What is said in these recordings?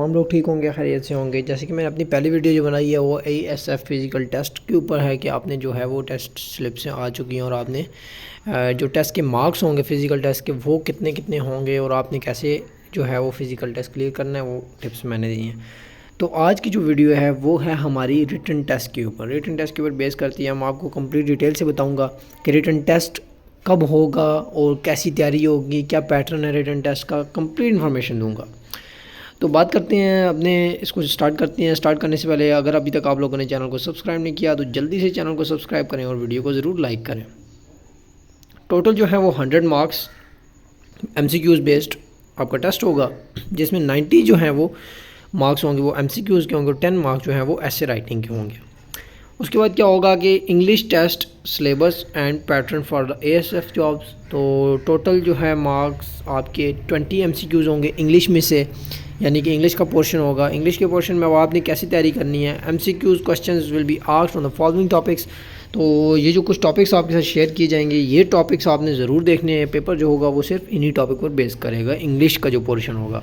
تمام لوگ ٹھیک ہوں گے، خیریت سے ہوں گے۔ جیسے کہ میں نے اپنی پہلی ویڈیو جو بنائی ہے وہ ASF فزیکل ٹیسٹ کے اوپر ہے کہ آپ نے جو ہے وہ ٹیسٹ سلپ سے آ چکی ہیں اور آپ نے جو ٹیسٹ کے مارکس ہوں گے فزیکل ٹیسٹ کے وہ کتنے ہوں گے اور آپ نے کیسے جو ہے وہ فزیکل ٹیسٹ کلیئر کرنا ہے، وہ ٹپس میں نے دی ہیں۔ تو آج کی جو ویڈیو ہے وہ ہے ہماری ریٹن ٹیسٹ کے اوپر۔ ریٹن ٹیسٹ کے اوپر بیس کرتی ہے، میں آپ کو کمپلیٹ ڈیٹیل سے بتاؤں گا کہ ریٹن ٹیسٹ کب ہوگا اور کیسی تیاری ہوگی، کیا پیٹرن ہے ریٹن ٹیسٹ کا، کمپلیٹ انفارمیشن دوں گا۔ تو بات کرتے ہیں اپنے اس کو سٹارٹ کرتے ہیں۔ سٹارٹ کرنے سے پہلے اگر ابھی تک آپ لوگوں نے چینل کو سبسکرائب نہیں کیا تو جلدی سے چینل کو سبسکرائب کریں اور ویڈیو کو ضرور لائک کریں۔ ٹوٹل جو ہے وہ 100 مارکس MCQs بیسڈ آپ کا ٹیسٹ ہوگا، جس میں 90 جو ہیں وہ مارکس ہوں گے وہ MCQs کے ہوں گے اور 10 مارکس جو ہیں وہ ایسے رائٹنگ کے ہوں گے۔ اس کے بعد کیا ہوگا کہ English test syllabus and pattern for the ASF jobs. تو ٹوٹل جو ہے مارکس آپ کے 20 MCQs ہوں گے انگلش میں سے، یعنی کہ انگلش کا پورشن ہوگا۔ انگلش کے پورشن میں آپ نے کیسی تیاری کرنی ہے، MCQs questions will be asked on the following topics. تو یہ جو کچھ ٹاپکس آپ کے ساتھ شیئر کیے جائیں گے، یہ ٹاپکس آپ نے ضرور دیکھنے ہیں۔ پیپر جو ہوگا وہ صرف انہی ٹاپک پر بیس کرے گا، انگلش کا جو پورشن ہوگا۔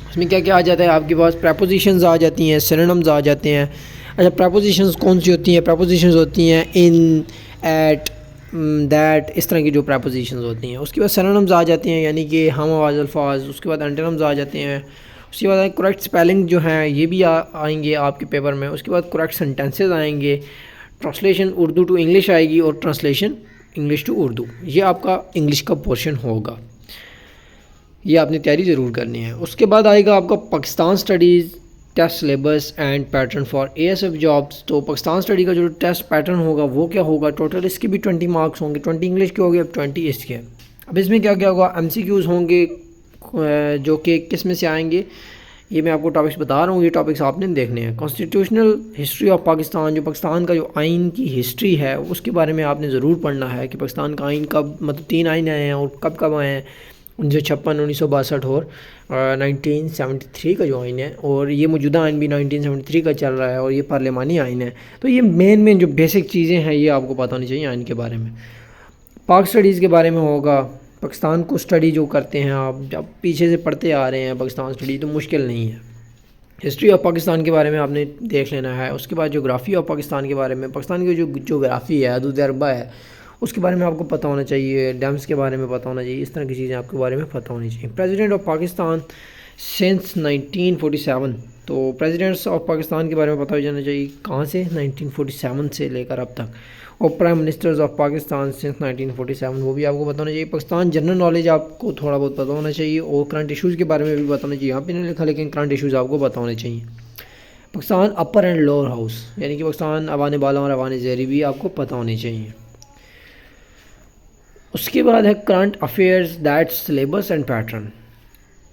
اس میں کیا آ جاتا ہے آپ کے پاس، پریپوزیشنز آ جاتی ہیں، سینونمز آ جاتے ہیں۔ اچھا، پریپوزیشنز کون سی ہوتی ہیں؟ پریپوزیشنز ہوتی ہیں ان، ایٹ، دیٹ، اس طرح کی جو پریپوزیشنز ہوتی ہیں۔ اس کے بعد سینونمز آ جاتے ہیں، یعنی کہ ہم آواز الفاظ۔ اس کے بعد اینٹونمز آ جاتے ہیں۔ اس کے بعد کریکٹ سپیلنگ جو ہیں یہ بھی آئیں گے آپ کے پیپر میں۔ اس کے بعد کریکٹ سینٹینسز آئیں گے، ٹرانسلیشن اردو ٹو انگلش آئے گی اور ٹرانسلیشن انگلش ٹو اردو۔ یہ آپ کا انگلش کا پورشن ہوگا، یہ آپ نے تیاری ضرور کرنی ہے۔ اس کے بعد آئے گا آپ کا Pakistan studies test syllabus and pattern for ASF jobs. تو پاکستان اسٹڈی کا جو ٹیسٹ پیٹرن ہوگا وہ کیا ہوگا، ٹوٹل اس کے بھی 20 مارکس ہوں گے۔ 20 انگلش کے ہو گئے، اب 20 اس کے۔ اب اس میں کیا ہوگا، MCQs ہوں گے جو کہ کس میں سے آئیں گے، یہ میں آپ کو ٹاپکس بتا رہا ہوں، یہ ٹاپکس آپ نے دیکھنے ہیں۔ کانسٹیٹیوشنل ہسٹری آف پاکستان، جو پاکستان کا جو آئین کی ہسٹری ہے اس کے بارے میں آپ نے ضرور پڑھنا ہے کہ پاکستان کا آئین کب، مطلب 3 آئین آئے ہیں اور کب آئے ہیں، 1956، 1962 اور 1973 کا جو آئین ہے، اور یہ موجودہ آئین بھی 1973 کا چل رہا ہے اور یہ پارلیمانی آئین ہے۔ تو یہ مین جو بیسک چیزیں ہیں یہ آپ کو پتہ ہونی چاہیے آئین کے بارے میں۔ پاک اسٹڈیز کے بارے میں ہوگا، پاکستان کو اسٹڈی جو کرتے ہیں آپ، جب پیچھے سے پڑھتے آ رہے ہیں پاکستان اسٹڈی تو مشکل نہیں ہے۔ ہسٹری آف پاکستان کے بارے میں آپ نے دیکھ لینا ہے۔ اس کے بعد جغرافی آف پاکستان کے بارے میں، پاکستان کی جو جغرافی ہے، حدود اربع ہے، اس کے بارے میں آپ کو پتہ ہونا چاہیے۔ ڈیمز کے بارے میں پتہ ہونا چاہیے، اس طرح کی چیزیں آپ کے بارے میں پتہ ہونی چاہیے۔ پریزیڈنٹ آف پاکستان سنس 1947، تو پریزیڈنٹس آف پاکستان کے بارے میں پتہ ہو جانا چاہیے کہاں سے، 1947 سے لے کر اب تک۔ اور prime ministers of Pakistan since 1947، وہ بھی آپ کو پتہ ہونا چاہیے۔ پاکستان جنرل نالج آپ کو تھوڑا بہت پتہ ہونا چاہیے اور کرنٹ ایشوز کے بارے میں بھی پتہ ہونا چاہیے۔ یہاں پہ نہیں لکھا لیکن کرنٹ ایشوز آپ کو پتہ ہونے چاہیے۔ پاکستان اپر اینڈ لوور ہاؤس، یعنی کہ پاکستان ایوان بالا اور ایوان زیری بھی آپ کو پتہ ہونے چاہیے۔ اس کے بعد ہے current affairs that syllabus and pattern.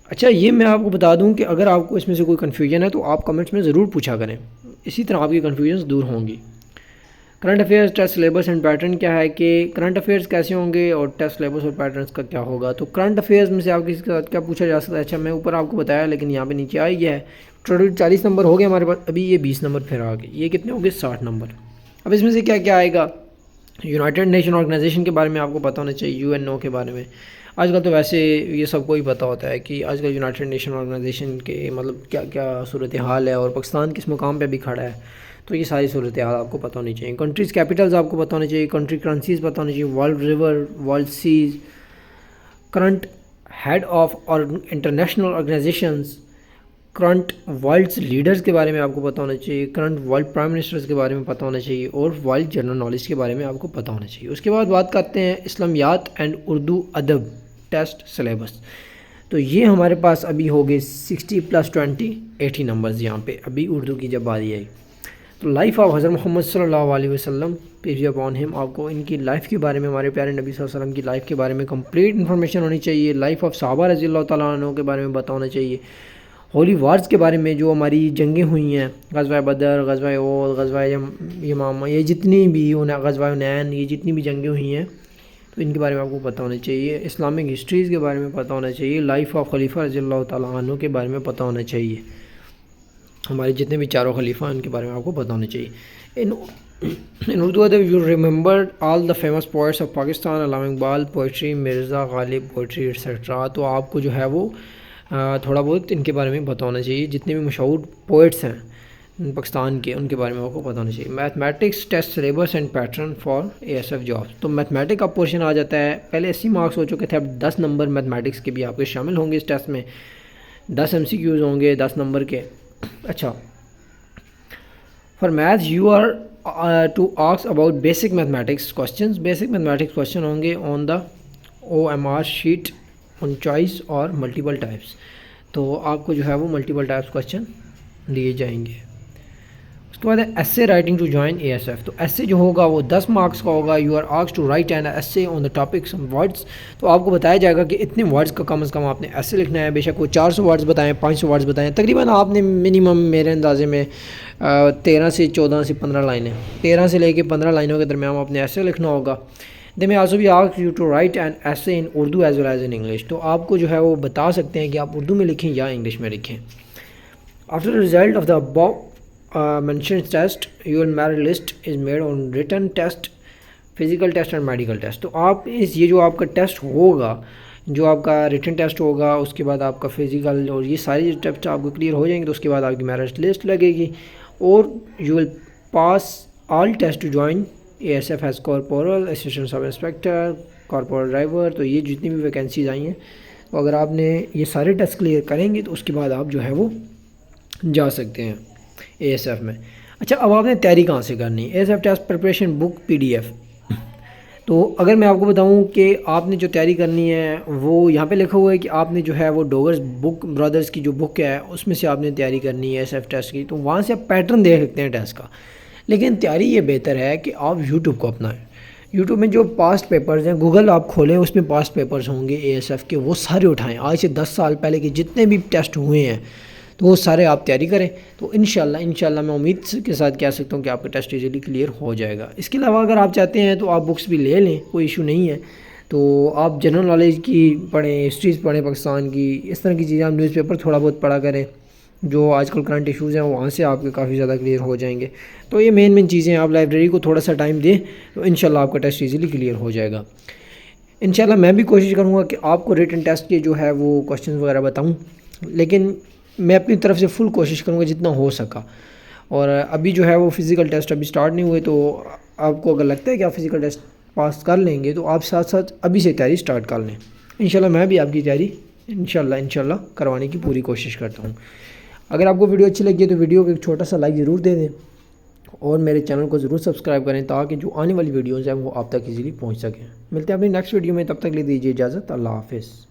اچھا، یہ میں آپ کو بتا دوں کہ اگر آپ کو اس میں سے کوئی کنفیوژن ہے تو آپ کمنٹس میں ضرور پوچھا کریں، اسی طرح آپ کی کنفیوژنس دور ہوں گی۔ Current affairs test syllabus and pattern کیا ہے کہ کرنٹ افیئرز کیسے ہوں گے اور ٹیسٹ سلیبس اور پیٹرنس کا کیا ہوگا۔ تو کرنٹ افیئرز میں سے آپ کسی کے ساتھ کیا پوچھا جا سکتا ہے، اچھا میں اوپر آپ کو بتایا لیکن یہاں پہ نیچے آ گیا ہے۔ ٹوٹل 40 نمبر ہو گئے ہمارے پاس، ابھی یہ 20 نمبر پھر آ گئے، یہ کتنے ہو گئے، 60 نمبر۔ اب اس میں سے کیا آئے گا، یونائٹڈ نیشن آرگنائزیشن کے بارے میں آپ کو پتہ ہونا چاہیے، UNO کے بارے میں۔ آج کل تو ویسے یہ سب کو ہی پتہ ہوتا ہے کہ آج کل یونائٹڈ نیشن آرگنائزیشن کے مطلب کیا صورتحال ہے اور پاکستان کس مقام پہ بھی کھڑا ہے، تو یہ ساری صورتحال آپ کو پتہ ہونی چاہیے۔ کنٹریز کیپٹلز آپ کو پتہ ہونے چاہیے، کنٹری کرنسیز پتہ ہونی چاہیے، world river, world seas, current head of international organisations, current world leaders کے بارے میں آپ کو پتہ ہونا چاہیے، کرنٹ ورلڈ پرائم منسٹرز کے بارے میں پتہ ہونا چاہیے اور ورلڈ جنرل نالج کے بارے میں آپ کو پتہ ہونا چاہیے۔ اس کے بعد بات کرتے ہیں اسلامیات اینڈ اردو ادب ٹیسٹ سلیبس۔ تو یہ ہمارے پاس ابھی ہو گئے 60 + 20 80 نمبرز یہاں پہ ابھی اردو کی جب باری آئی۔ تو لائف آف حضرت محمد صلی اللہ علیہ وسلم پیس بی اپون ہم، آپ کو ان کی لائف کے بارے میں، ہمارے پیارے نبی صلی اللہ علیہ وسلم کی لائف کے بارے میں کمپلیٹ انفارمیشن ہونی چاہیے۔ لائف آف صحابہ رضی اللہ تعالیٰ عنہ کے بارے میں پتہ ہونا چاہیے۔ ہولی وارز کے بارے میں جو ہماری جنگیں ہوئی ہیں، غزوہ بدر، غزوہ احد، غزوہ یمامہ، یہ جتنی بھی غزوہ حنین، یہ جتنی بھی جنگیں ہوئی ہیں تو ان کے بارے میں آپ کو پتہ ہونا چاہیے۔ اسلامک ہسٹریز کے بارے میں پتہ ہونا چاہیے۔ لائف آف خلیفہ رضی اللہ تعالیٰ عنہ کے بارے میں پتہ ہونا چاہیے۔ ہمارے جتنے بھی چاروں خلیفہ ان کے بارے میں آپ کو پتہ ہونا چاہیے۔ ان اردو ادب you remember all the famous poets of Pakistan, Allama Iqbal poetry, Mirza Ghalib poetry et cetera. تو آپ کو جو ہے وہ تھوڑا بہت ان کے بارے میں پتہ ہونا چاہیے. جتنے بھی مشہور پوئٹس ہیں پاکستان کے ان کے بارے میں آپ کو پتہ ہونا چاہیے. Mathematics test syllabus and pattern for ASF jobs. تو میتھمیٹک کا پورشن آ جاتا ہے. پہلے 80 مارکس ہو چکے تھے, اب 10 نمبر میتھمیٹکس کے بھی آپ کے شامل ہوں گے اس ٹیسٹ میں. 10 MCQs ہوں گے 10 نمبر کے. اچھا, for maths you are to ask about basic mathematics questions. Basic mathematics question ہوں گے on the OMR sheet on choice اور ملٹیپل ٹائپس. تو آپ کو جو ہے وہ ملٹیپل ٹائپس کوشچن دیے جائیں گے. اس کے بعد ہے ایسے رائٹنگ ٹو جوائن ASF. تو ایسے جو ہوگا وہ 10 مارکس کا ہوگا. You are asked to write an essay on the topic some words. تو آپ کو بتایا جائے گا کہ اتنے ورڈس کا کم از کم آپ نے ایسے لکھنا ہے. بے شک وہ 400 ورڈس بتائیں 500 ورڈس بتائیں, تقریباً آپ نے منیمم میرے اندازے میں 13 سے 14 سے 15 لائنیں, 13 سے لے کے 15 لائنوں کے درمیان آپ نے ایسے لکھنا ہوگا. دے میں آلسو بھی ask you to write an essay in Urdu as well as in English. تو آپ کو جو ہے وہ بتا سکتے ہیں کہ آپ اردو میں لکھیں یا انگلش میں لکھیں. After result of the above mentioned test your merit list is made on written test, physical test and medical test. تو آپ یہ جو آپ کا ٹیسٹ ہوگا, جو آپ کا ریٹن ٹیسٹ ہوگا, اس کے بعد آپ کا فزیکل اور یہ سارے ٹیسٹ آپ کو کلیئر ہو جائیں گے تو اس کے بعد آپ کی میرٹ لسٹ لگے گی اور you will pass all test to join ASF as corporal assistant sub inspector, corporal driver. تو یہ جتنی بھی ویکینسیز آئی ہیں تو اگر آپ نے یہ سارے ٹیسٹ کلیئر کریں گے تو اس کے بعد آپ جو ہے وہ جا سکتے ہیں ASF میں. اچھا, اب آپ نے تیاری کہاں سے کرنی ہے؟ ASF ٹیسٹ پریپریشن بک PDF. تو اگر میں آپ کو بتاؤں کہ آپ نے جو تیاری کرنی ہے وہ یہاں پہ لکھا ہوا ہے کہ آپ نے جو ہے وہ ڈوگرز بک برادرز کی جو بک ہے اس میں سے آپ نے تیاری کرنی ہے ASF ٹیسٹ کی. تو وہاں سے آپ پیٹرن دیکھ سکتے ہیں ٹیسٹ کا, لیکن تیاری یہ بہتر ہے کہ آپ YouTube کو اپنائیں. YouTube میں جو پاسٹ پیپرز ہیں, گوگل آپ کھولیں اس میں پاسٹ پیپرز ہوں گے ASF کے, وہ سارے اٹھائیں. آج سے 10 سال پہلے کے جتنے بھی ٹیسٹ ہوئے ہیں تو وہ سارے آپ تیاری کریں. تو انشاءاللہ میں امید کے ساتھ کہہ سکتا ہوں کہ آپ کا ٹیسٹ ایزیلی کلیئر ہو جائے گا. اس کے علاوہ اگر آپ چاہتے ہیں تو آپ بکس بھی لے لیں, کوئی ایشو نہیں ہے. تو آپ جنرل نالج کی پڑھیں, ہسٹریز پڑھیں پاکستان کی, اس طرح کی چیزیں. آپ نیوز پیپر تھوڑا بہت پڑھا کریں, جو آج کل کرنٹ ایشوز ہیں وہاں سے آپ کے کافی زیادہ کلیئر ہو جائیں گے. تو یہ مین چیزیں ہیں. آپ لائبریری کو تھوڑا سا ٹائم دیں تو انشاءاللہ آپ کا ٹیسٹ ایزیلی کلیئر ہو جائے گا. انشاءاللہ میں بھی کوشش کروں گا کہ آپ کو ریٹن ٹیسٹ کے جو ہے وہ کوشچنز وغیرہ بتاؤں, لیکن میں اپنی طرف سے فل کوشش کروں گا جتنا ہو سکا. اور ابھی جو ہے وہ فزیکل ٹیسٹ ابھی سٹارٹ نہیں ہوئے, تو آپ کو اگر لگتا ہے کہ آپ فزیکل ٹیسٹ پاس کر لیں گے تو آپ ساتھ ساتھ ابھی سے تیاری سٹارٹ کر لیں. انشاءاللہ میں بھی آپ کی تیاری انشاءاللہ کروانے کی پوری کوشش کرتا ہوں. اگر آپ کو ویڈیو اچھی لگی ہے تو ویڈیو کو ایک چھوٹا سا لائک ضرور دے دیں اور میرے چینل کو ضرور سبسکرائب کریں تاکہ جو آنے والی ویڈیوز ہیں وہ آپ تک ایزیلی پہنچ سکیں. ملتے ہیں اپنی نیکسٹ ویڈیو میں, تب تک لے دیجیے اجازت. اللہ حافظ.